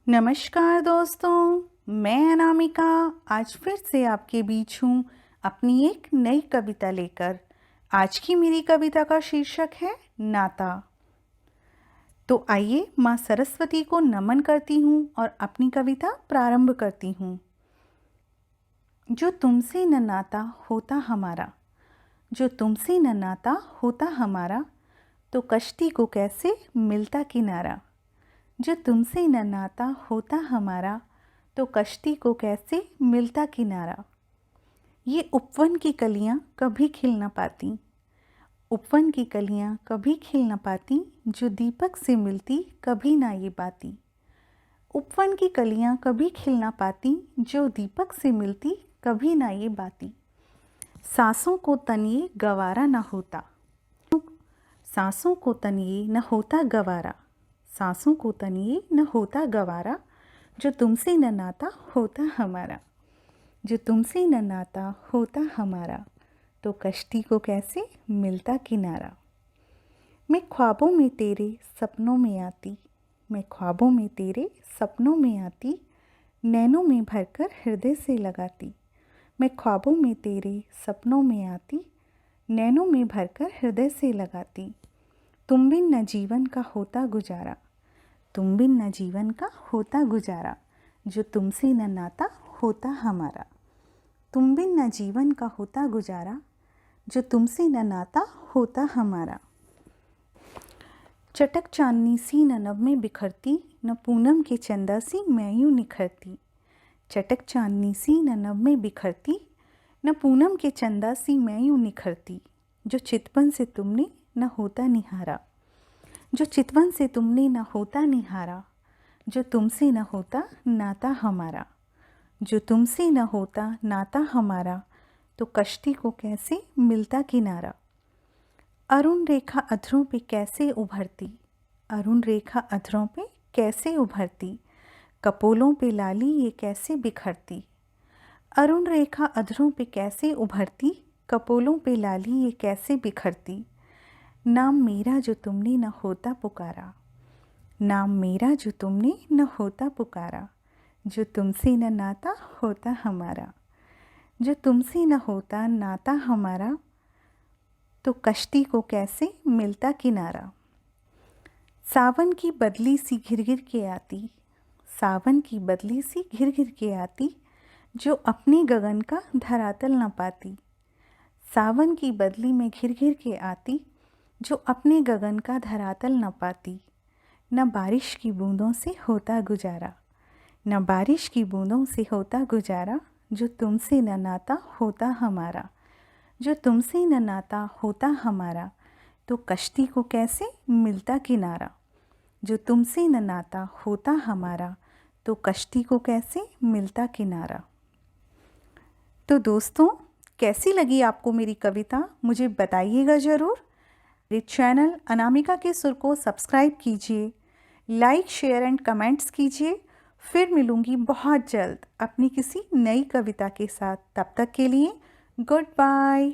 नमस्कार दोस्तों, मैं अनामिका आज फिर से आपके बीच हूँ अपनी एक नई कविता लेकर। आज की मेरी कविता का शीर्षक है नाता। तो आइए माँ सरस्वती को नमन करती हूँ और अपनी कविता प्रारंभ करती हूँ। जो तुमसे न नाता होता हमारा, जो तुमसे न नाता होता हमारा, तो कश्ती को कैसे मिलता किनारा। जो तुमसे न नाता होता हमारा, तो कश्ती को कैसे मिलता किनारा। ये उपवन की कलियां कभी खिल न पाती, उपवन की कलियां कभी खिल न पाती, जो दीपक से मिलती कभी ना ये बाती। उपवन की कलियां कभी खिल न पाती, जो दीपक से मिलती कभी ना ये बाती। सांसों को तनिए गवारा न होता, सांसों को तनिए न होता गवारा, सांसों को तनिए न होता गवारा। जो तुमसे न नाता होता हमारा, जो तुमसे न नाता होता हमारा, तो कश्ती को कैसे मिलता किनारा। मैं ख्वाबों में तेरे सपनों में आती, मैं ख्वाबों में तेरे सपनों में आती, नैनों में भरकर हृदय से लगाती। मैं ख्वाबों में तेरे सपनों में आती, नैनों में भरकर हृदय से लगाती। तुम बिन न जीवन का होता गुजारा, तुम बिन न जीवन का होता गुजारा। जो तुमसे न नाता होता हमारा, तुम बिन न जीवन का होता गुजारा। जो तुमसे न नाता होता हमारा। चटक चांदनी सी न नभ में बिखरती, न पूनम के चंदा सी मैं यूं निखरती। चटक चांदनी सी न नभ में बिखरती, न पूनम के चंदा सी मैं यूं निखरती। जो चितवन से तुमने न होता निहारा, जो चितवन से तुमने न होता निहारा। जो तुमसे न होता नाता हमारा, जो तुमसे न होता नाता हमारा, तो कश्ती को कैसे मिलता किनारा। अरुण रेखा अधरों पे कैसे उभरती, अरुण रेखा अधरों पे कैसे उभरती, कपोलों पे लाली ये कैसे बिखरती। अरुण रेखा अधरों पे कैसे उभरती, कपोलों पे लाली ये कैसे बिखरती। नाम मेरा जो तुमने न होता पुकारा, नाम मेरा जो तुमने न होता पुकारा। जो तुमसे न नाता होता हमारा, जो तुमसे न होता नाता हमारा, तो कश्ती को कैसे मिलता किनारा। सावन की बदली सी घिर घिर के आती, सावन की बदली सी घिर घिर के आती, जो अपने गगन का धरातल न पाती। सावन की बदली में घिर घिर के आती, जो अपने गगन का धरातल न पाती। न बारिश की बूंदों से होता गुजारा, न बारिश की बूंदों से होता गुजारा। जो तुमसे न नाता होता हमारा, जो तुमसे न नाता होता हमारा, तो कश्ती को कैसे मिलता किनारा। जो तुमसे न नाता होता हमारा, तो कश्ती को कैसे मिलता किनारा। तो दोस्तों, कैसी लगी आपको मेरी कविता, मुझे बताइएगा ज़रूर। मेरे चैनल अनामिका के सुर को सब्सक्राइब कीजिए, लाइक शेयर एंड कमेंट्स कीजिए। फिर मिलूँगी बहुत जल्द अपनी किसी नई कविता के साथ। तब तक के लिए गुड बाय।